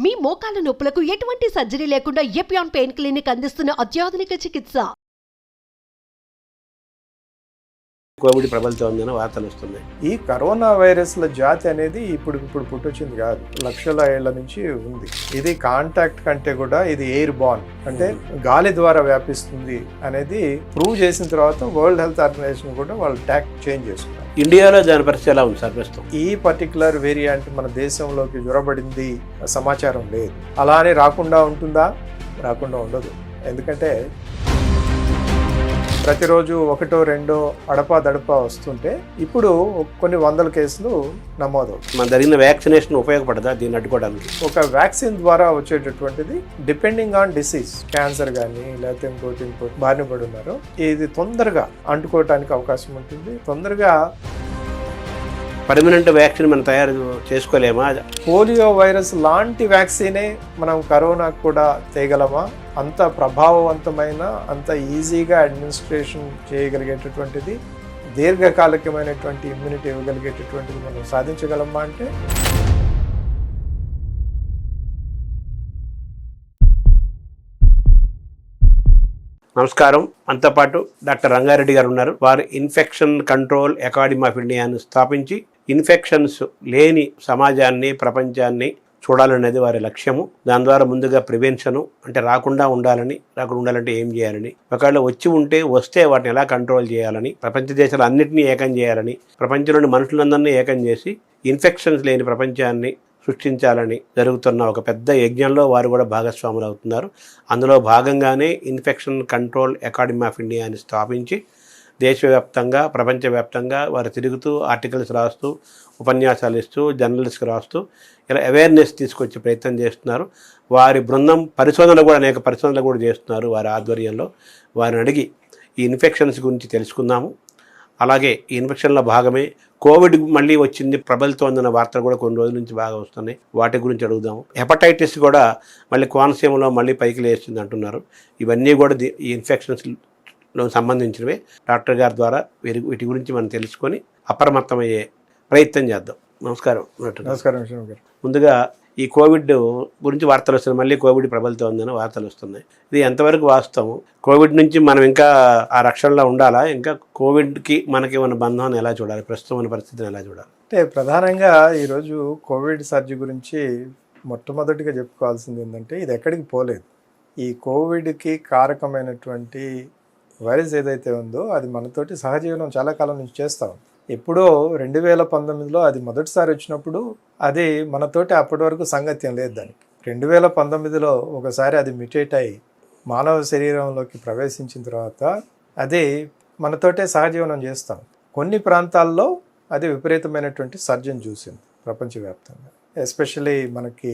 మీ మోకాల నొప్పులకు ఎటువంటి సర్జరీ లేకుండా ఎపియాన్ పెయిన్ క్లినిక్ అందిస్తున్న అత్యాధునిక చికిత్స. కోవిడ్ ప్రబలుతోందని వార్తలు వస్తున్నాయి. ఈ కరోనా వైరస్ల జాతి అనేది ఇప్పుడు పుట్టొచ్చింది కాదు, లక్షల ఏళ్ల నుంచి ఉంది. ఇది కాంటాక్ట్ కంటే కూడా ఇది ఎయిర్ బార్న్, అంటే గాలి ద్వారా వ్యాపిస్తుంది అనేది ప్రూవ్ చేసిన తర్వాత వరల్డ్ హెల్త్ ఆర్గనైజేషన్ కూడా వాళ్ళు ట్యాక్ చేంజ్ చేసుకున్నారు. ఇండియాలో దాని పరిస్థితి ఎలా ఉంది సార్ ప్రస్తుతం? ఈ పర్టికులర్ వేరియంట్ మన దేశంలోకి జ్వరబడింది సమాచారం లేదు. అలానే రాకుండా ఉంటుందా? రాకుండా ఉండదు. ఎందుకంటే ప్రతిరోజు ఒకటో రెండో అడపా దడపా వస్తుంటే ఇప్పుడు కొన్ని వందల కేసులు నమోదవుతాయి. మన జరిగిన వ్యాక్సినేషన్ ఉపయోగపడదా దీన్ని అడ్డుకోవడానికి? ఒక వ్యాక్సిన్ ద్వారా వచ్చేటటువంటిది డిపెండింగ్ ఆన్ డిసీజ్, క్యాన్సర్ కానీ లేకపోతే ఇంకోటి బారిన పడి ఉన్నారు, ఇది తొందరగా అంటుకోవడానికి అవకాశం ఉంటుంది. తొందరగా పర్మనెంట్ వ్యాక్సిన్ మనం తయారు చేసుకోలేమా? పోలియో వైరస్ లాంటి వ్యాక్సినే మనం కరోనాకు కూడా తేగలమా? అంత ప్రభావవంతమైన, అంత ఈజీగా అడ్మినిస్ట్రేషన్ చేయగలిగేటటువంటిది, దీర్ఘకాలికమైనటువంటి ఇమ్యూనిటీ ఇవ్వగలిగేటటువంటిది మనం సాధించగలమా అంటే నమస్కారం. మనతో పాటు డాక్టర్ రంగారెడ్డి గారు ఉన్నారు. వారు ఇన్ఫెక్షన్ కంట్రోల్ అకాడమీ ఆఫ్ ఇండియాను స్థాపించి ఇన్ఫెక్షన్స్ లేని సమాజాన్ని, ప్రపంచాన్ని చూడాలనేది వారి లక్ష్యము. దాని ద్వారా ముందుగా ప్రివెన్షను, అంటే రాకుండా ఉండాలంటే ఏం చేయాలని, ఒకవేళ వస్తే వాటిని ఎలా కంట్రోల్ చేయాలని, ప్రపంచ దేశాలు అన్నింటినీ ఏకం చేయాలని, ప్రపంచంలోని మనుషులందరినీ ఏకం చేసి ఇన్ఫెక్షన్స్ లేని ప్రపంచాన్ని సృష్టించాలని జరుగుతున్న ఒక పెద్ద యజ్ఞంలో వారు కూడా భాగస్వాములు అవుతున్నారు. అందులో భాగంగానే ఇన్ఫెక్షన్ కంట్రోల్ అకాడమీ ఆఫ్ ఇండియాని స్థాపించి దేశవ్యాప్తంగా, ప్రపంచవ్యాప్తంగా వారు తిరుగుతూ ఆర్టికల్స్ రాస్తూ, ఉపన్యాసాలు ఇస్తూ, జర్నలిస్ట్కి రాస్తూ ఇలా అవేర్నెస్ తీసుకొచ్చే ప్రయత్నం చేస్తున్నారు. వారి బృందం అనేక పరిశోధనలు కూడా చేస్తున్నారు వారి ఆధ్వర్యంలో. వారిని అడిగి ఈ ఇన్ఫెక్షన్స్ గురించి తెలుసుకుందాము. అలాగే ఈ ఇన్ఫెక్షన్లో భాగమే కోవిడ్ మళ్ళీ వచ్చింది, ప్రబలుతోందన్న వార్తలు కూడా కొన్ని రోజుల నుంచి బాగా వస్తున్నాయి. వాటి గురించి అడుగుదాము. హెపటైటిస్ కూడా మళ్ళీ కోనసీమలో మళ్ళీ పైకి లేస్తుంది అంటున్నారు. ఇవన్నీ కూడా ఈ ఇన్ఫెక్షన్స్లో సంబంధించినవే. డాక్టర్ గారి ద్వారా వీటి గురించి మనం తెలుసుకొని అప్రమత్తమయ్యే ప్రయత్నం చేద్దాం. నమస్కారం. నమస్కారం. ముందుగా ఈ కోవిడ్ గురించి వార్తలు వస్తున్నాయి. మళ్ళీ కోవిడ్ ప్రబలుతోందని వార్తలు వస్తున్నాయి. ఇది ఎంతవరకు వాస్తవం? కోవిడ్ నుంచి మనం ఇంకా ఆ రక్షణలో ఉండాలా? ఇంకా కోవిడ్కి మనకి ఉన్న బంధాన్ని ఎలా చూడాలి? ప్రస్తుతం ఉన్న పరిస్థితిని ఎలా చూడాలి? అంటే ప్రధానంగా ఈరోజు కోవిడ్ సర్జీ గురించి మొట్టమొదటిగా చెప్పుకోవాల్సింది ఏంటంటే, ఇది ఎక్కడికి పోలేదు. ఈ కోవిడ్కి కారకమైనటువంటి వైరస్ ఏదైతే ఉందో అది మనతోటి సహజీవనం చాలా కాలం నుంచి చేస్తూ ఉంది. ఎప్పుడో 2019లో అది మొదటిసారి వచ్చినప్పుడు అది మనతోటి అప్పటి వరకు సంగత్యం లేదు. దానికి 2019లో ఒకసారి అది మ్యుటేట్ అయ్యి మానవ శరీరంలోకి ప్రవేశించిన తర్వాత అది మనతోటే సహజీవనం చేస్తాం. కొన్ని ప్రాంతాల్లో అది విపరీతమైనటువంటి సర్జన్ చూసింది ప్రపంచవ్యాప్తంగా. ఎస్పెషల్లీ మనకి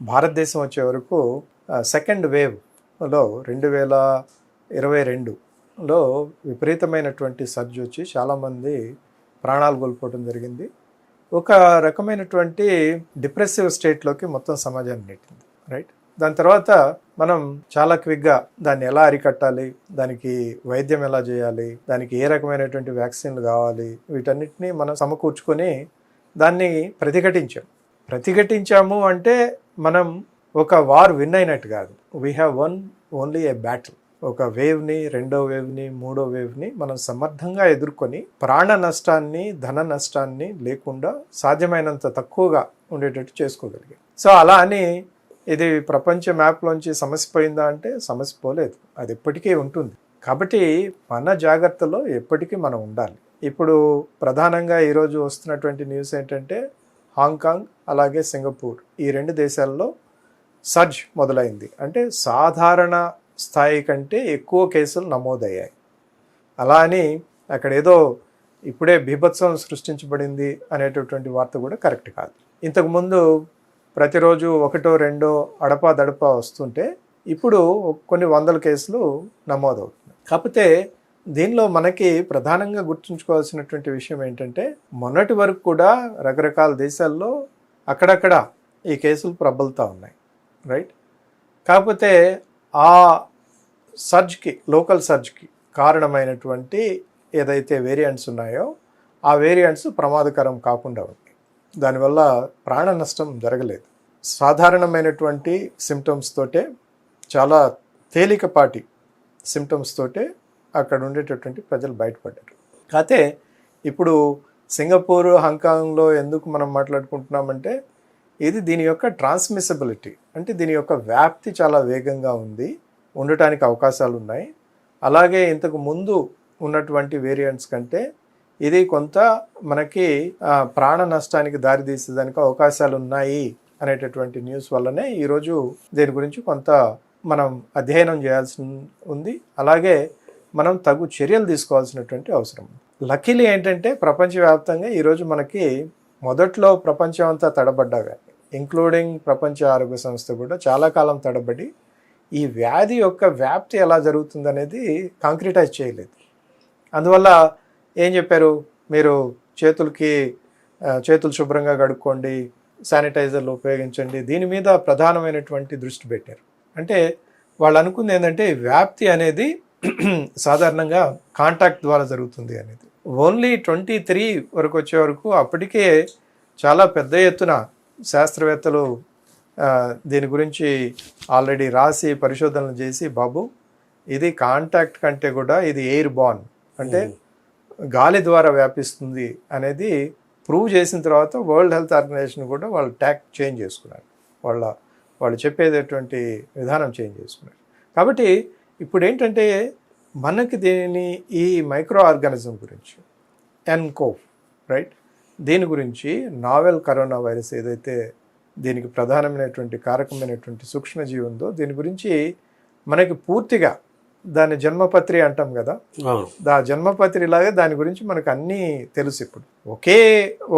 భారతదేశం వచ్చే వరకు సెకండ్ వేవ్లో 2022లో విపరీతమైనటువంటి సర్జ్ వచ్చి చాలామంది ప్రాణాలు కోల్పోవడం జరిగింది. ఒక రకమైనటువంటి డిప్రెసివ్ స్టేట్లోకి మొత్తం సమాజాన్ని నెట్టింది. రైట్. దాని తర్వాత మనం చాలా క్విక్గా దాన్ని ఎలా అరికట్టాలి, దానికి వైద్యం ఎలా చేయాలి, దానికి ఏ రకమైనటువంటి వ్యాక్సిన్లు కావాలి, వీటన్నిటిని మనం సమకూర్చుకొని దాన్ని ప్రతిఘటించాము అంటే మనం ఒక వార్ విన్ అయినట్టు కాదు. We have one only A battle. ఒక వేవ్ని, రెండో వేవ్ని, మూడో వేవ్ని మనం సమర్థంగా ఎదుర్కొని ప్రాణ నష్టాన్ని, ధన నష్టాన్ని లేకుండా సాధ్యమైనంత తక్కువగా ఉండేటట్టు చేసుకోగలిగాం. సో అలా అని ఇది ప్రపంచ మ్యాప్లోంచి సమస్య పోయిందా అంటే సమస్య పోలేదు, అది ఎప్పటికీ ఉంటుంది. కాబట్టి మన జాగ్రత్తలో ఎప్పటికీ మనం ఉండాలి. ఇప్పుడు ప్రధానంగా ఈరోజు వస్తున్నటువంటి న్యూస్ ఏంటంటే, హాంకాంగ్ అలాగే సింగపూర్, ఈ 2 దేశాల్లో సర్జ్ మొదలైంది. అంటే సాధారణ స్థాయి కంటే ఎక్కువ కేసులు నమోదయ్యాయి. అలా అని అక్కడ ఏదో ఇప్పుడే బీభత్సం సృష్టించబడింది అనేటటువంటి వార్త కూడా కరెక్ట్ కాదు. ఇంతకుముందు ప్రతిరోజు ఒకటో రెండో అడపా దడపా వస్తుంటే ఇప్పుడు కొన్ని వందల కేసులు నమోదవుతున్నాయి. కాకపోతే దీనిలో మనకి ప్రధానంగా గుర్తుంచుకోవాల్సినటువంటి విషయం ఏంటంటే, మొన్నటి వరకు కూడా రకరకాల దేశాల్లో అక్కడక్కడ ఈ కేసులు ప్రబలుతూ ఉన్నాయి. రైట్. కాకపోతే ఆ సర్జ్కి, లోకల్ సర్జ్కి కారణమైనటువంటి ఏదైతే వేరియంట్స్ ఉన్నాయో ఆ వేరియంట్స్ ప్రమాదకరం కాకుండా ఉన్నాయి. దానివల్ల ప్రాణ నష్టం జరగలేదు. సాధారణమైనటువంటి సిమ్టమ్స్ తోటే, చాలా తేలికపాటి సిమ్టమ్స్ తోటే అక్కడ ఉండేటటువంటి ప్రజలు బయటపడ్డారు. కాకపోతే ఇప్పుడు సింగపూర్, హాంకాంగ్లో ఎందుకు మనం మాట్లాడుకుంటున్నామంటే దీని యొక్క ట్రాన్స్మిసిబిలిటీ, అంటే దీని యొక్క వ్యాప్తి చాలా వేగంగా ఉండటానికి అవకాశాలు ఉన్నాయి. అలాగే ఇంతకు ముందు ఉన్నటువంటి వేరియంట్స్ కంటే ఇది కొంత మనకి ప్రాణ నష్టానికి దారితీసేదానికి అవకాశాలు ఉన్నాయి అనేటటువంటి న్యూస్ వల్లనే ఈరోజు దీని గురించి కొంత మనం అధ్యయనం చేయాల్సి ఉంది. అలాగే మనం తగు చర్యలు తీసుకోవాల్సినటువంటి అవసరం ఉంది. లక్కీలీ ఏంటంటే ప్రపంచవ్యాప్తంగా ఈరోజు మనకి మొదట్లో ప్రపంచం అంతా తడబడ్డాగా, ఇంక్లూడింగ్ ప్రపంచ ఆరోగ్య సంస్థ కూడా చాలా కాలం తడబడి ఈ వ్యాధి యొక్క వ్యాప్తి ఎలా జరుగుతుంది అనేది కాంక్రిటైజ్ చేయలేదు. అందువల్ల ఏం చెప్పారు, మీరు చేతులు శుభ్రంగా కడుక్కోండి, శానిటైజర్లు ఉపయోగించండి, దీని మీద ప్రధానమైనటువంటి దృష్టి పెట్టారు. అంటే వాళ్ళు అనుకుంది ఏంటంటే వ్యాప్తి అనేది సాధారణంగా కాంటాక్ట్ ద్వారా జరుగుతుంది అనేది. ఓన్లీ 23 వరకు వచ్చే వరకు అప్పటికే చాలా పెద్ద ఎత్తున శాస్త్రవేత్తలు దీని గురించి ఆల్రెడీ రాసి పరిశోధనలు చేసి, బాబు ఇది కాంటాక్ట్ కంటే కూడా ఇది ఎయిర్ బార్న్, అంటే గాలి ద్వారా వ్యాపిస్తుంది అనేది ప్రూవ్ చేసిన తర్వాత వరల్డ్ హెల్త్ ఆర్గనైజేషన్ కూడా వాళ్ళు ట్యాక్ చేంజ్ చేసుకున్నారు, వాళ్ళు చెప్పేటటువంటి విధానం చేంజ్ చేసుకున్నారు. కాబట్టి ఇప్పుడు ఏంటంటే మనకి ఈ మైక్రో ఆర్గానిజం గురించి ఎన్కోవ్, రైట్, దీని గురించి నావెల్ కరోనా వైరస్ ఏదైతే దీనికి ప్రధానమైనటువంటి కారకమైనటువంటి సూక్ష్మజీవి ఉందో దీని గురించి మనకి పూర్తిగా దాని జన్మపత్రి అంటాం కదా, జన్మపత్రి లాగా దాని గురించి మనకు అన్నీ తెలుసు. ఇప్పుడు ఒకే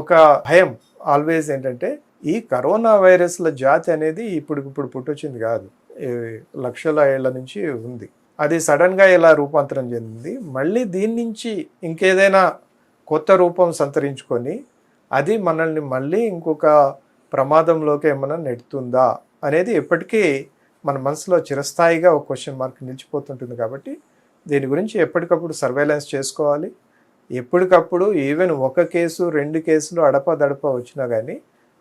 ఒక భయం ఆల్వేస్ ఏంటంటే ఈ కరోనా వైరస్ల జాతి అనేది ఇప్పుడు పుట్టొచ్చింది కాదు, లక్షల ఏళ్ల నుంచి ఉంది. అది సడన్గా ఇలా రూపాంతరం చెందింది, మళ్ళీ దీని నుంచి ఇంకేదైనా కొత్త రూపం సంతరించుకొని అది మనల్ని మళ్ళీ ఇంకొక ప్రమాదంలోకి ఏమైనా నెడుతుందా అనేది ఎప్పటికీ మన మనసులో చిరస్థాయిగా ఒక క్వశ్చన్ మార్క్ నిలిచిపోతుంటుంది. కాబట్టి దీని గురించి ఎప్పటికప్పుడు సర్వేలెన్స్ చేసుకోవాలి. ఎప్పటికప్పుడు ఈవెన్ 1 కేసు 2 కేసులు అడపదడప వచ్చినా కానీ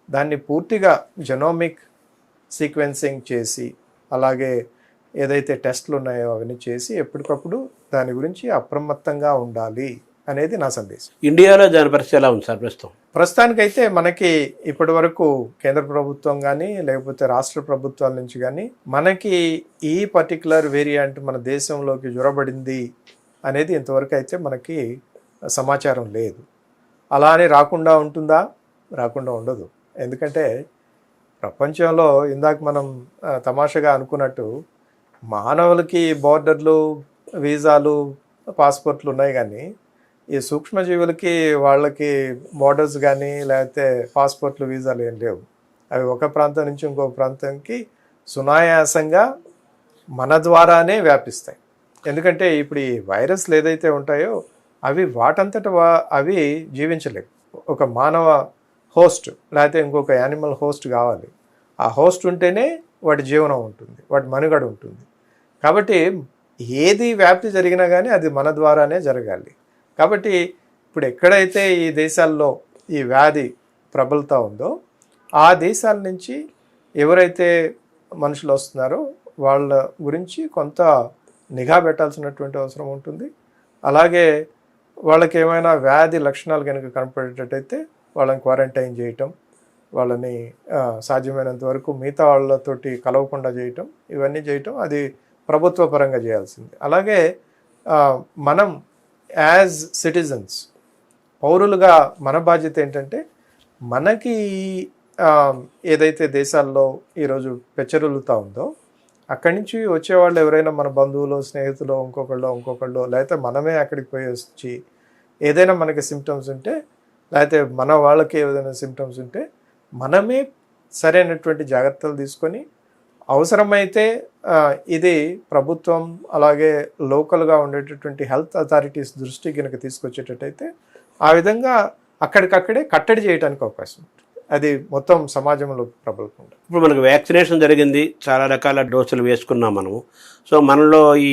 దాన్ని పూర్తిగా జెనోమిక్ సీక్వెన్సింగ్ చేసి, అలాగే ఏదైతే టెస్ట్లు ఉన్నాయో అవన్నీ చేసి ఎప్పటికప్పుడు దాని గురించి అప్రమత్తంగా ఉండాలి అనేది నా సందేశం. ఇండియాలో దాని పరిస్థితి ఎలా ఉంది సార్ ప్రస్తుతానికైతే మనకి ఇప్పటి వరకు కేంద్ర ప్రభుత్వం కానీ లేకపోతే రాష్ట్ర ప్రభుత్వాల నుంచి కానీ మనకి ఈ పర్టికులర్ వేరియంట్ మన దేశంలోకి జొరబడింది అనేది ఇంతవరకు అయితే మనకి సమాచారం లేదు. అలా అని రాకుండా ఉంటుందా? రాకుండా ఉండదు. ఎందుకంటే ప్రపంచంలో ఇందాక మనం తమాషగా అనుకున్నట్టు మానవులకి బోర్డర్లు, వీసాలు, పాస్పోర్ట్లు ఉన్నాయి, కానీ ఈ సూక్ష్మజీవులకి వాళ్ళకి బోర్డర్స్ కానీ లేకపోతే పాస్పోర్ట్లు, వీసాలు ఏం లేవు. అవి ఒక ప్రాంతం నుంచి ఇంకో ప్రాంతానికి సునాయాసంగా మన ద్వారానే వ్యాపిస్తాయి. ఎందుకంటే ఇప్పుడు ఈ వైరస్లు ఏదైతే ఉంటాయో అవి వాటంతట అవి జీవించలేవు. ఒక మానవ హోస్ట్ లేకపోతే ఇంకొక యానిమల్ హోస్ట్ కావాలి. ఆ హోస్ట్ ఉంటేనే వాటి జీవనం ఉంటుంది, వాటి మనుగడ ఉంటుంది. కాబట్టి ఏది వ్యాప్తి జరిగినా కానీ అది మన ద్వారానే జరగాలి. కాబట్టి ఇప్పుడు ఎక్కడైతే ఈ దేశాల్లో ఈ వ్యాధి ప్రబలుతూ ఉందో ఆ దేశాల నుంచి ఎవరైతే మనుషులు వస్తున్నారో వాళ్ళ గురించి కొంత నిఘా పెట్టాల్సినటువంటి అవసరం ఉంటుంది. అలాగే వాళ్ళకి ఏమైనా వ్యాధి లక్షణాలు కనుక కనపడేటట్టయితే వాళ్ళని క్వారంటైన్ చేయటం, వాళ్ళని సాధ్యమైనంత వరకు మిగతా వాళ్ళతోటి కలవకుండా చేయటం, ఇవన్నీ చేయటం అది ప్రభుత్వ పరంగా చేయాల్సింది. అలాగే మనం యాజ్ సిటిజన్స్, పౌరులుగా మన బాధ్యత ఏంటంటే మనకి ఏదైతే దేశాల్లో ఈరోజు పెచ్చరులుతూ ఉందో అక్కడి నుంచి వచ్చేవాళ్ళు ఎవరైనా మన బంధువులు, స్నేహితులు, ఇంకొకళ్ళు లేకపోతే మనమే అక్కడికి పోయి వచ్చి ఏదైనా మనకి సిమ్టమ్స్ ఉంటే లేకపోతే మన వాళ్ళకి ఏదైనా సిమ్టమ్స్ ఉంటే మనమే సరైనటువంటి జాగ్రత్తలు తీసుకొని అవసరమైతే ఇది ప్రభుత్వం అలాగే లోకల్గా ఉండేటటువంటి హెల్త్ అథారిటీస్ దృష్టి కనుక తీసుకొచ్చేటట్టయితే ఆ విధంగా అక్కడికక్కడే కట్టడి చేయడానికి అవకాశం ఉంటుంది. అది మొత్తం సమాజంలో ప్రబలకుండా. ఇప్పుడు మనకు వ్యాక్సినేషన్ జరిగింది, చాలా రకాల డోసులు వేసుకున్నాం మనము. సో మనలో ఈ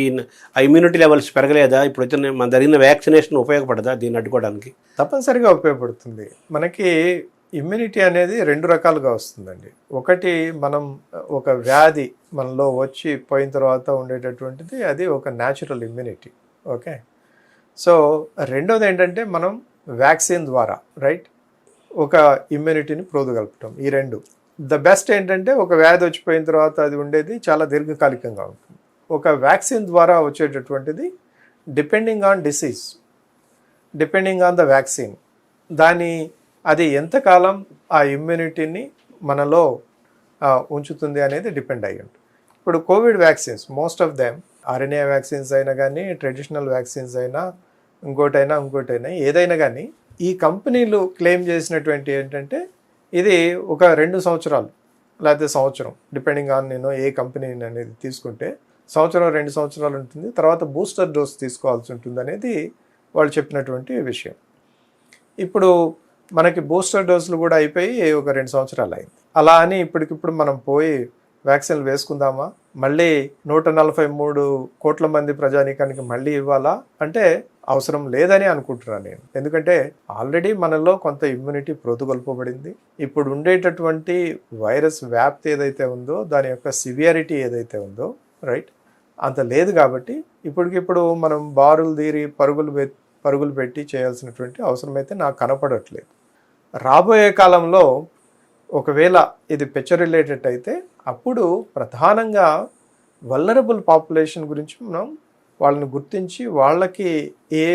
ఇమ్యూనిటీ లెవెల్స్ పెరగలేదా? ఇప్పుడు మన జరిగిన వ్యాక్సినేషన్ ఉపయోగపడదా దీన్ని అడ్డుకోవడానికి? తప్పనిసరిగా ఉపయోగపడుతుంది. మనకి ఇమ్యూనిటీ అనేది రెండు రకాలుగా వస్తుందండి. ఒకటి మనం ఒక వ్యాధి మనలో వచ్చి పోయిన తర్వాత ఉండేటటువంటిది అది ఒక న్యాచురల్ ఇమ్యూనిటీ. ఓకే. సో రెండోది ఏంటంటే మనం వ్యాక్సిన్ ద్వారా రైట్ ఒక ఇమ్యూనిటీని ప్రోదుగల్పటం. ఈ రెండు ద బెస్ట్. ఏంటంటే ఒక వ్యాధి వచ్చిపోయిన తర్వాత అది ఉండేది చాలా దీర్ఘకాలికంగా ఉంటుంది. ఒక వ్యాక్సిన్ ద్వారా వచ్చేటటువంటిది depending on disease, depending on the vaccine, అది ఎంతకాలం ఆ ఇమ్యూనిటీని మనలో ఉంచుతుంది అనేది డిపెండ్ అయ్యి ఉంటుంది. ఇప్పుడు Covid vaccines most of them RNA vaccines అయినా కానీ ట్రెడిషనల్ వ్యాక్సిన్స్ అయినా ఇంకోటైనా ఏదైనా కానీ ఈ కంపెనీలు క్లెయిమ్ చేసినటువంటి ఏంటంటే ఇది ఒక 2 సంవత్సరాలు లేకపోతే సంవత్సరం డిపెండింగ్ ఆన్ నేను ఏ కంపెనీ అనేది తీసుకుంటే సంవత్సరం 2 సంవత్సరాలు ఉంటుంది, తర్వాత బూస్టర్ డోస్ తీసుకోవాల్సి ఉంటుంది అనేది వాళ్ళు చెప్పినటువంటి విషయం. ఇప్పుడు మనకి బూస్టర్ డోసులు కూడా అయిపోయి ఒక 2 సంవత్సరాలు అయింది. అలా అని ఇప్పటికిప్పుడు మనం పోయి వ్యాక్సిన్లు వేసుకుందామా, మళ్ళీ 143 కోట్ల మంది ప్రజానీకానికి మళ్ళీ ఇవ్వాలా అంటే అవసరం లేదని అనుకుంటున్నాను నేను. ఎందుకంటే ఆల్రెడీ మనలో కొంత ఇమ్యూనిటీ ప్రోతుగొల్పబడింది. ఇప్పుడు ఉండేటటువంటి వైరస్ వ్యాప్తి ఏదైతే ఉందో దాని యొక్క సివియారిటీ ఏదైతే ఉందో రైట్ అంత లేదు. కాబట్టి ఇప్పటికిప్పుడు మనం బారులు తీరి పరుగులు పెట్టి చేయాల్సినటువంటి అవసరం అయితే నాకు కనపడట్లేదు. రాబోయే కాలంలో ఒకవేళ ఇది రిలేటెడ్ అయితే అప్పుడు ప్రధానంగా వల్నరబుల్ పాపులేషన్ గురించి మనం వాళ్ళని గుర్తించి వాళ్ళకి ఏ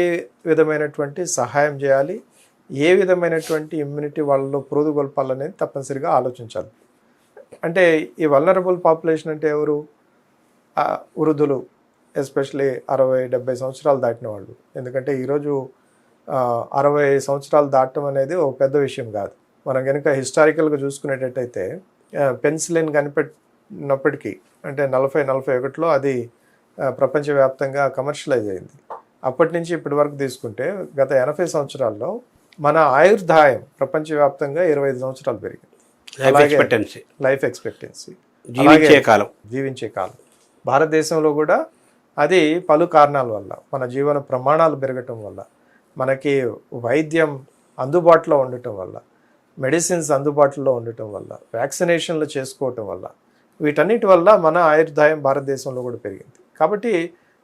విధమైనటువంటి సహాయం చేయాలి, ఏ విధమైనటువంటి ఇమ్యూనిటీ వాళ్ళలో ప్రోదుగొల్పాలనేది తప్పనిసరిగా ఆలోచించాలి. అంటే ఈ వల్నరబుల్ పాపులేషన్ అంటే ఎవరు? వృద్ధులు, ఎస్పెషలీ 60-70 సంవత్సరాలు దాటిన వాళ్ళు. ఎందుకంటే ఈరోజు 60 సంవత్సరాలు దాటడం అనేది ఒక పెద్ద విషయం కాదు. మనం కనుక హిస్టారికల్గా చూసుకునేటట్టయితే పెన్సిలిన్ కనిపెట్టినప్పటికీ అంటే 40-41లో అది ప్రపంచవ్యాప్తంగా కమర్షియలైజ్ అయింది. అప్పటి నుంచి ఇప్పటి వరకు తీసుకుంటే గత 80 సంవత్సరాల్లో మన ఆయుర్దాయం ప్రపంచవ్యాప్తంగా 25 సంవత్సరాలు పెరిగింది. లైఫ్ ఎక్స్పెక్టెన్సీ జీవించే కాలం భారతదేశంలో కూడా అది పలు కారణాల వల్ల, మన జీవన ప్రమాణాలు పెరగటం వల్ల, మనకి వైద్యం అందుబాటులో ఉండటం వల్ల, మెడిసిన్స్ అందుబాటులో ఉండటం వల్ల, వ్యాక్సినేషన్లు చేసుకోవటం వల్ల, వీటన్నిటి వల్ల మన ఆయుర్దాయం భారతదేశంలో కూడా పెరిగింది. కాబట్టి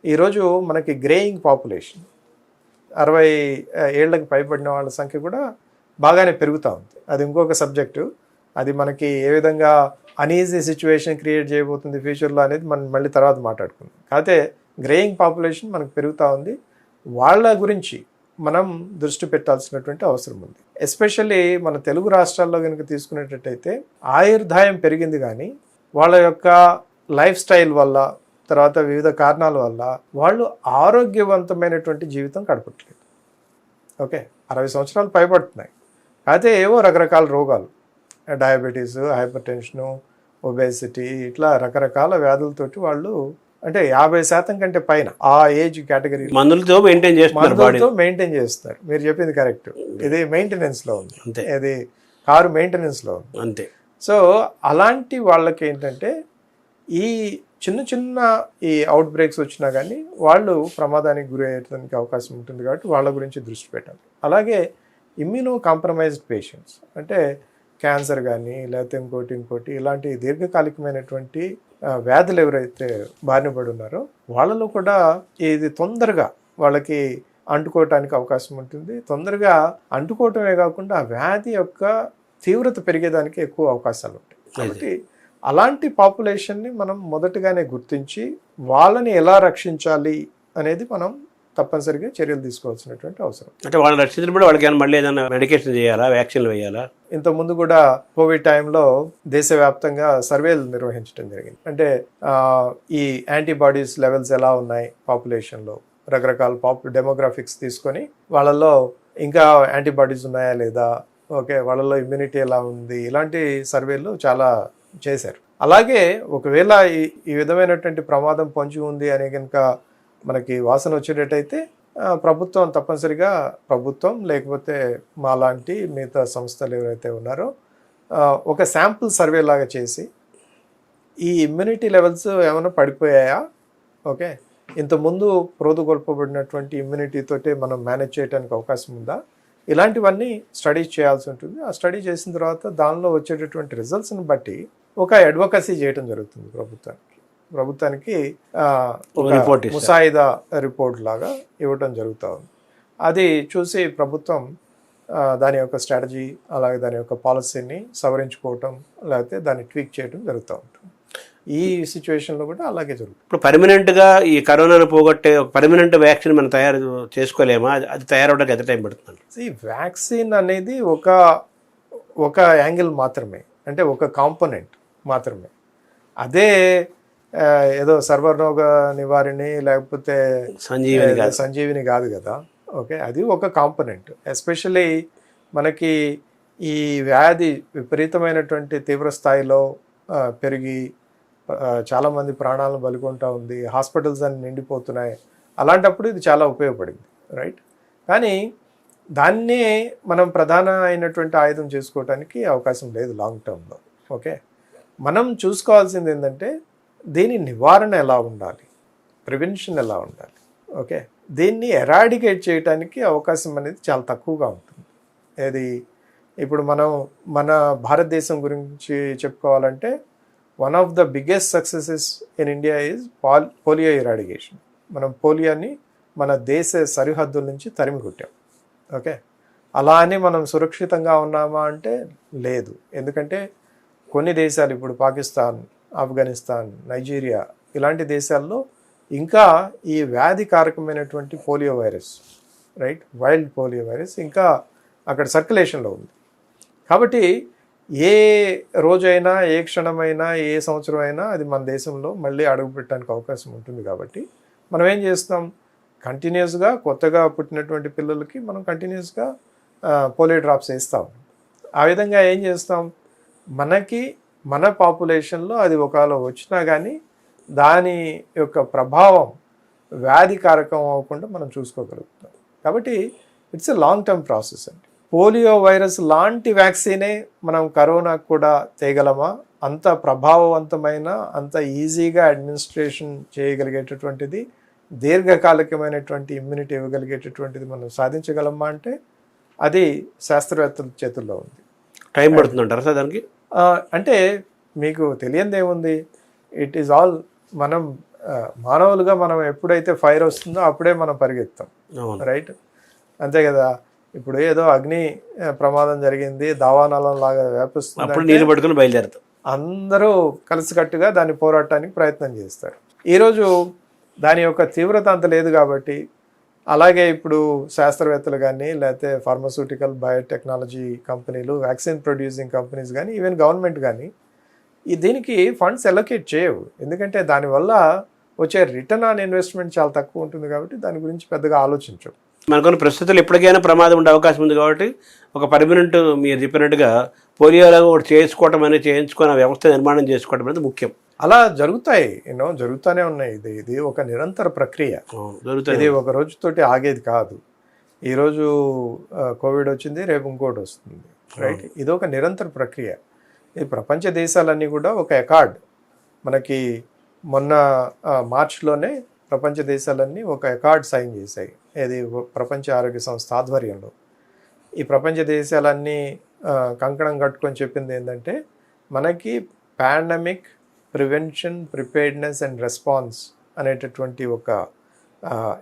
ఈరోజు మనకి గ్రేయింగ్ పాపులేషన్ 60 ఏళ్ళకి పైబడిన వాళ్ళ సంఖ్య కూడా బాగానే పెరుగుతూ ఉంది. అది ఇంకొక సబ్జెక్టు. అది మనకి ఏ విధంగా అన్ఈజీ సిచ్యువేషన్ క్రియేట్ చేయబోతుంది ఫ్యూచర్లో అనేది మనం మళ్ళీ తర్వాత మాట్లాడుకుందాం. కాకపోతే గ్రేయింగ్ పాపులేషన్ మనకు పెరుగుతూ ఉంది. వాళ్ళ గురించి మనం దృష్టి పెట్టాల్సినటువంటి అవసరం ఉంది. ఎస్పెషల్లీ మన తెలుగు రాష్ట్రాల్లో కనుక తీసుకునేటట్టయితే ఆయుర్దాయం పెరిగింది కానీ వాళ్ళ యొక్క లైఫ్ స్టైల్ వల్ల, తర్వాత వివిధ కారణాల వల్ల వాళ్ళు ఆరోగ్యవంతమైనటువంటి జీవితం గడపట్లేదు. ఓకే, 60 సంవత్సరాలు పైబడుతున్నాయి. అయితే ఏవో రకరకాల రోగాలు, డయాబెటీస్, హైపర్ టెన్షను, ఒబేసిటీ, ఇట్లా రకరకాల వ్యాధులతోటి వాళ్ళు అంటే 50% కంటే పైన ఆ ఏజ్ కేటగిరీ మందులతో మెయింటైన్ చేస్తారు. మీరు చెప్పింది కరెక్ట్. ఇది మెయింటెనెన్స్లో ఉంది, ఇది కారు మెయింటెనెన్స్లో ఉంది అంతే. సో అలాంటి వాళ్ళకి ఏంటంటే ఈ చిన్న ఈ అవుట్ బ్రేక్స్ వచ్చినా కానీ వాళ్ళు ప్రమాదానికి గురి అయ్యేటానికి అవకాశం ఉంటుంది. కాబట్టి వాళ్ళ గురించి దృష్టి పెట్టాలి. అలాగే ఇమ్యూనో కాంప్రమైజ్డ్ పేషెంట్స్ అంటే క్యాన్సర్ కానీ లేకపోతే ఇంకోటి ఇలాంటి దీర్ఘకాలికమైనటువంటి వ్యాధులు ఎవరైతే బారిన పడి ఉన్నారో వాళ్ళలో కూడా ఇది తొందరగా వాళ్ళకి అంటుకోవటానికి అవకాశం ఉంటుంది. తొందరగా అంటుకోవటమే కాకుండా ఆ వ్యాధి యొక్క తీవ్రత పెరిగేదానికి ఎక్కువ అవకాశాలు ఉంటాయి. కాబట్టి అలాంటి పాపులేషన్ని మనం మొదటగానే గుర్తించి వాళ్ళని ఎలా రక్షించాలి అనేది మనం తప్పనిసరిగా చర్యలు తీసుకోవాల్సినటువంటి అవసరం. అంటే వాళ్ళని రక్షించినప్పుడు వాళ్ళకి మళ్ళీ ఏదైనా మెడికేషన్ చేయాలా, వ్యాక్సిన్లు వేయాలా? ఇంతకుముందు కూడా కోవిడ్ టైంలో దేశవ్యాప్తంగా సర్వేలు నిర్వహించడం జరిగింది. అంటే ఈ యాంటీబాడీస్ లెవెల్స్ ఎలా ఉన్నాయి పాపులేషన్లో, రకరకాల డెమోగ్రాఫిక్స్ తీసుకొని వాళ్ళల్లో ఇంకా యాంటీబాడీస్ ఉన్నాయా లేదా, ఓకే వాళ్ళలో ఇమ్యూనిటీ ఎలా ఉంది, ఇలాంటి సర్వేలు చాలా చేశారు. అలాగే ఒకవేళ ఈ విధమైనటువంటి ప్రమాదం పొంచి ఉంది అనే కనుక మనకి వాసన వచ్చేటట్టయితే ప్రభుత్వం తప్పనిసరిగా, ప్రభుత్వం లేకపోతే మాలాంటి మిగతా సంస్థలు ఎవరైతే ఉన్నారో ఒక శాంపుల్ సర్వే లాగా చేసి ఈ ఇమ్యూనిటీ లెవెల్స్ ఏమైనా పడిపోయాయా, ఓకే ఇంతకుముందు ప్రోదుగొల్పబడినటువంటి ఇమ్యూనిటీతోటే మనం మేనేజ్ చేయడానికి అవకాశం ఉందా, ఇలాంటివన్నీ స్టడీస్ చేయాల్సి ఉంటుంది. ఆ స్టడీ చేసిన తర్వాత దానిలో వచ్చేటటువంటి రిజల్ట్స్ని బట్టి ఒక అడ్వకసీ చేయడం జరుగుతుంది ప్రభుత్వానికి ఒక రిపోర్ట్ ఇస్తారు. ముసాయిదా రిపోర్ట్ లాగా ఇవ్వటం జరుగుతూ ఉంది. అది చూసి ప్రభుత్వం దాని యొక్క స్ట్రాటజీ అలాగే దాని యొక్క పాలసీని సవరించుకోవటం లేకపోతే దాన్ని ట్వీక్ చేయడం జరుగుతూ ఉంటుంది. ఈ సిచ్యువేషన్లో కూడా అలాగే జరుగుతుంది. ఇప్పుడు పర్మనెంట్గా ఈ కరోనాను పోగొట్టే ఒక పర్మనెంట్ వ్యాక్సిన్ మనం తయారు చేసుకోలేమా? అది తయారవడానికి ఎంత టైం పడుతుంది? ఈ వ్యాక్సిన్ అనేది ఒక యాంగిల్ మాత్రమే, అంటే ఒక కాంపోనెంట్ మాత్రమే. అదే ఏదో సర్వరోగ నివారణి లేకపోతే సంజీవిని కాదు కదా. ఓకే, అది ఒక కాంపోనెంట్. ఎస్పెషల్లీ మనకి ఈ వ్యాధి విపరీతమైనటువంటి తీవ్ర స్థాయిలో పెరిగి చాలామంది ప్రాణాలను బలికొంటూ ఉంది, హాస్పిటల్స్ అన్ని నిండిపోతున్నాయి. అలాంటప్పుడు ఇది చాలా ఉపయోగపడింది, రైట్? కానీ దాన్నే మనం ప్రధాన అయినటువంటి ఆయుధం చేసుకోవడానికి అవకాశం లేదు లాంగ్ టర్మ్లో. ఓకే, మనం చూసుకోవాల్సింది ఏంటంటే దీని నివారణ ఎలా ఉండాలి, ప్రివెన్షన్ ఎలా ఉండాలి. ఓకే, దీన్ని ఎరాడికేట్ చేయడానికి అవకాశం అనేది చాలా తక్కువగా ఉంటుంది. ఏది ఇప్పుడు మన భారతదేశం గురించి చెప్పుకోవాలంటే one of the biggest successes in India is polio eradication. మనం పోలియోని మన దేశ సరిహద్దుల నుంచి తరిమి కొట్టాం. ఓకే, అలా అని మనం సురక్షితంగా ఉన్నామా అంటే లేదు. ఎందుకంటే కొన్ని దేశాలు, ఇప్పుడు పాకిస్తాన్, ఆఫ్ఘనిస్తాన్, నైజీరియా ఇలాంటి దేశాల్లో ఇంకా ఈ వ్యాధి కారకమైనటువంటి polio virus, right, wild polio virus ఇంకా అక్కడ సర్క్యులేషన్లో ఉంది. కాబట్టి ఏ రోజైనా, ఏ క్షణమైనా, ఏ సంవత్సరం అయినా అది మన దేశంలో మళ్ళీ అడుగు పెట్టడానికి అవకాశం ఉంటుంది. కాబట్టి మనం ఏం చేస్తాం, కంటిన్యూస్గా కొత్తగా పుట్టినటువంటి పిల్లలకి మనం కంటిన్యూస్గా పోలియో డ్రాప్స్ వేస్తాం. ఆ విధంగా ఏం చేస్తాం, మన పాపులేషన్లో అది ఒకవేళ వచ్చినా కానీ దాని యొక్క ప్రభావం వ్యాధికారకం అవ్వకుండా మనం చూసుకోగలుగుతాం. కాబట్టి it's a long term process అండి. పోలియో వైరస్ లాంటి వ్యాక్సినే మనం కరోనాకు కూడా తేగలమా? అంత ప్రభావవంతమైన, అంత ఈజీగా అడ్మినిస్ట్రేషన్ చేయగలిగేటటువంటిది, దీర్ఘకాలికమైనటువంటి ఇమ్యూనిటీ ఇవ్వగలిగేటటువంటిది మనం సాధించగలమా అంటే అది శాస్త్రవేత్తల చేతుల్లో ఉంది. టైం పడుతుందంటారా సార్ దానికి? అంటే మీకు తెలియంది ఏముంది, ఇట్ ఈజ్ ఆల్ మనం మానవులుగా మనం ఎప్పుడైతే ఫైర్ వస్తుందో అప్పుడే మనం పరిగెత్తాం, రైట్? అంతే కదా. ఇప్పుడు ఏదో అగ్ని ప్రమాదం జరిగింది, దావానలం లాగా వ్యాపిస్తుంది, నీళ్ళు పట్టుకుని బయలుదేరుతాం, అందరూ కలిసికట్టుగా దాన్ని పోరాటానికి ప్రయత్నం చేస్తారు. ఈరోజు దాని యొక్క తీవ్రత అంత లేదు కాబట్టి, అలాగే ఇప్పుడు శాస్త్రవేత్తలు కానీ లేకపోతే ఫార్మస్యూటికల్ బయోటెక్నాలజీ కంపెనీలు, వ్యాక్సిన్ ప్రొడ్యూసింగ్ కంపెనీస్ కానీ, ఈవెన్ గవర్నమెంట్ కానీ దీనికి ఫండ్స్ అలొకేట్ చేయవు. ఎందుకంటే దానివల్ల వచ్చే రిటర్న్ ఆన్ ఇన్వెస్ట్మెంట్ చాలా తక్కువ ఉంటుంది కాబట్టి దాని గురించి పెద్దగా ఆలోచించవు. మనకున్న పరిస్థితులు ఎప్పటికైనా ప్రమాదం ఉండే అవకాశం ఉంది కాబట్టి ఒక పర్మనెంట్, మీరు చెప్పినట్టుగా పోలియోలో ఒకటి చేయించుకోవటం అనేది, చేయించుకున్న వ్యవస్థ నిర్మాణం చేసుకోవడం అనేది ముఖ్యం. అలా జరుగుతాయి, జరుగుతూనే ఉన్నాయి. ఇది ఒక నిరంతర ప్రక్రియ, ఇది ఒక రోజుతోటి ఆగేది కాదు. ఈరోజు కోవిడ్ వచ్చింది, రేపు ఇంకోటి వస్తుంది, రైట్? ఇది ఒక నిరంతర ప్రక్రియ. ఈ ప్రపంచ దేశాలన్నీ కూడా ఒక అకార్డ్, మనకి మొన్న మార్చిలోనే ప్రపంచ దేశాలన్నీ ఒక అకార్డ్ సైన్ చేశాయి. ఇది ప్రపంచ ఆరోగ్య సంస్థ ఆధ్వర్యంలో. ఈ ప్రపంచ దేశాలన్నీ కంకణం కట్టుకొని చెప్పింది ఏంటంటే, మనకి pandemic prevention, preparedness and response అనేటటువంటి ఒక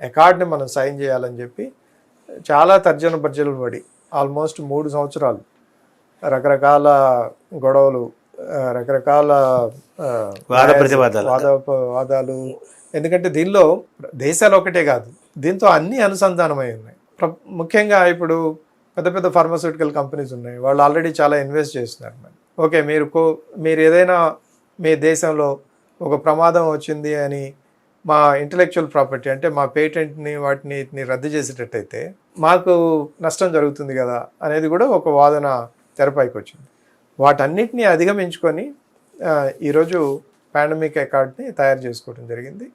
అకార్డ్ని మనం సైన్ చేయాలని చెప్పి చాలా తర్జన భర్జనలు పడి ఆల్మోస్ట్ 3 సంవత్సరాలు రకరకాల గొడవలు, రకరకాల వాదాలు. ఎందుకంటే దీనిలో దేశాలు ఒకటే కాదు, దీంతో అన్నీ అనుసంధానమై ఉన్నాయి. ముఖ్యంగా ఇప్పుడు పెద్ద పెద్ద ఫార్మాస్యూటికల్ కంపెనీస్ ఉన్నాయి, వాళ్ళు ఆల్రెడీ చాలా ఇన్వెస్ట్ చేస్తున్నారు. ఓకే, మీరు ఏదైనా మీ దేశంలో ఒక ప్రమాదం వచ్చింది అని మా ఇంటలెక్చువల్ ప్రాపర్టీ అంటే మా పేటెంట్ని వాటిని రద్దు చేసేటట్టయితే మాకు నష్టం జరుగుతుంది కదా అనేది కూడా ఒక వాదన తెరపైకి వచ్చింది. వాటన్నిటినీ అధిగమించుకొని ఈరోజు పాండమిక్ అకార్డ్ని తయారు చేసుకోవడం జరిగింది.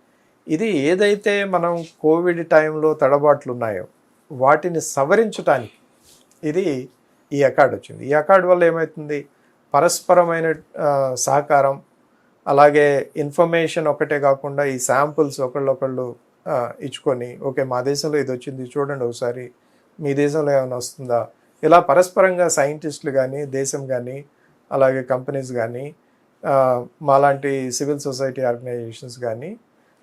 ఇది ఏదైతే మనం కోవిడ్ టైంలో తడబాట్లు ఉన్నాయో వాటిని సవరించడానికి ఇది ఈ అకార్డ్ వచ్చింది. ఈ అకార్డ్ వల్ల ఏమవుతుంది, పరస్పరమైన సహకారం, అలాగే ఇన్ఫర్మేషన్ ఒకటే కాకుండా ఈ శాంపుల్స్ ఒకళ్ళు ఇచ్చుకొని, ఓకే మా దేశంలో ఇది వచ్చింది చూడండి ఒకసారి, మీ దేశంలో ఏమైనా వస్తుందా, ఇలా పరస్పరంగా సైంటిస్టులు కానీ, దేశం కానీ, అలాగే కంపెనీస్ కానీ, మాలాంటి సివిల్ సొసైటీ ఆర్గనైజేషన్స్ కానీ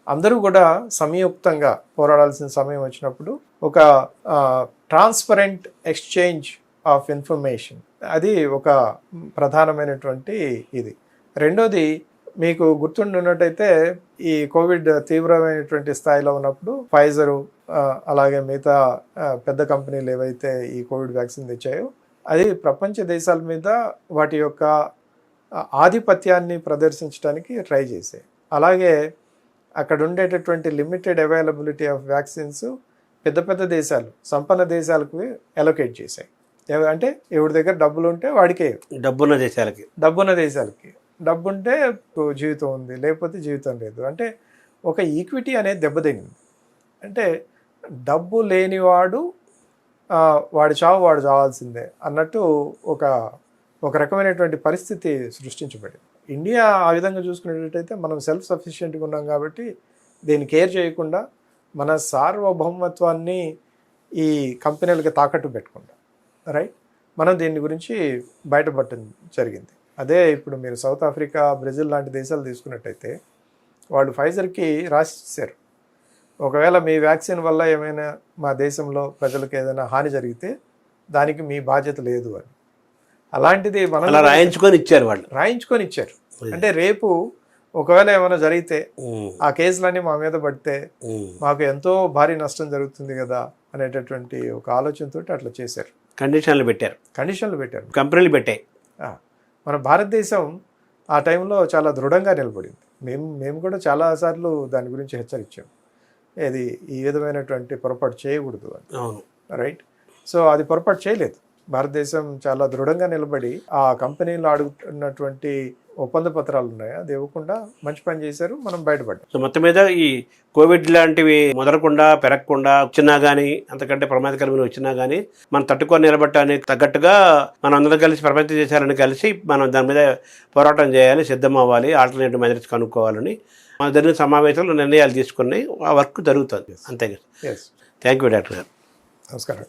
అందరూ కూడా సంయుక్తంగా పోరాడాల్సిన సమయం వచ్చినప్పుడు ఒక ట్రాన్స్పరెంట్ ఎక్స్చేంజ్ ఆఫ్ ఇన్ఫర్మేషన్, అది ఒక ప్రధానమైనటువంటి ఇది. రెండోది, మీకు గుర్తుండున్నట్టయితే ఈ కోవిడ్ తీవ్రమైనటువంటి స్థాయిలో ఉన్నప్పుడు ఫైజరు అలాగే మిగతా పెద్ద కంపెనీలు ఏవైతే ఈ కోవిడ్ వ్యాక్సిన్ తెచ్చాయో అది ప్రపంచ దేశాల మీద వాటి యొక్క ఆధిపత్యాన్ని ప్రదర్శించడానికి ట్రై చేశాయి. అలాగే అక్కడ ఉండేటటువంటి లిమిటెడ్ అవైలబిలిటీ ఆఫ్ వ్యాక్సిన్స్ పెద్ద పెద్ద దేశాలు, సంపన్న దేశాలకు అలొకేట్ చేశాయి. అంటే ఎవరి దగ్గర డబ్బులు ఉంటే వాడికే, డబ్బున్న దేశాలకి డబ్బుంటే జీవితం ఉంది, లేకపోతే జీవితం లేదు. అంటే ఒక ఈక్విటీ అనేది దెబ్బతింది. అంటే డబ్బు లేనివాడు వాడి చావు వాడు చావాల్సిందే అన్నట్టు ఒక రకమైనటువంటి పరిస్థితి సృష్టించబడింది. ఇండియా ఆ విధంగా చూసుకునేటట్టయితే మనం సెల్ఫ్ సఫిషియెంట్గా ఉన్నాం కాబట్టి దీన్ని కేర్ చేయకుండా మన సార్వభౌమత్వాన్ని ఈ కంపెనీలకి తాకట్టు పెట్టకుండా రైట్ మనం దీని గురించి బయటపడటం జరిగింది. అదే ఇప్పుడు మీరు సౌత్ ఆఫ్రికా, బ్రెజిల్ లాంటి దేశాలు తీసుకున్నట్టయితే వాళ్ళు ఫైజర్కి రాసిచ్చారు, ఒకవేళ మీ వ్యాక్సిన్ వల్ల ఏమైనా మా దేశంలో ప్రజలకు ఏదైనా హాని జరిగితే దానికి మీ బాధ్యత లేదు అని. అలాంటిది మనం రాయించుకొని ఇచ్చారు. అంటే రేపు ఒకవేళ ఏమైనా జరిగితే ఆ కేసులన్నీ మా మీద పడితే మాకు ఎంతో భారీ నష్టం జరుగుతుంది కదా అనేటటువంటి ఒక ఆలోచనతో అట్లా చేశారు. కండిషన్లు పెట్టారు, కంపెనీలు పెట్టాయి. మన భారతదేశం ఆ టైంలో చాలా దృఢంగా నిలబడింది. మేము కూడా చాలాసార్లు దాని గురించి హెచ్చరించాం, ఇది ఈ విధమైనటువంటి పొరపాటు చేయకూడదు అని. రైట్. సో అది పొరపాటు చేయలేదు. భారతదేశం చాలా దృఢంగా నిలబడి ఆ కంపెనీలు అడుగుతున్నటువంటి ఒప్పంద పత్రాలు ఉన్నాయి అది ఇవ్వకుండా మంచి పని చేశారు, మనం బయటపడ్డాం. సో మొత్తం మీద ఈ కోవిడ్ లాంటివి మొదలకుండా పెరగకుండా వచ్చినా కానీ, అంతకంటే ప్రమాదకరమైన వచ్చినా కానీ మనం తట్టుకొని నిలబడటానికి తగ్గట్టుగా మనం అందరం కలిసి ప్రపంచ దేశాలను కలిసి మనం దాని మీద పోరాటం చేయాలి, సిద్ధం అవ్వాలి, ఆల్టర్నేటివ్ మెజర్స్ కనుక్కోవాలని మన జరిగిన సమావేశంలో నిర్ణయాలు తీసుకున్నాయి. ఆ వర్క్ జరుగుతుంది. అంతే కదా. థ్యాంక్ యూ డాక్టర్ గారు. నమస్కారం.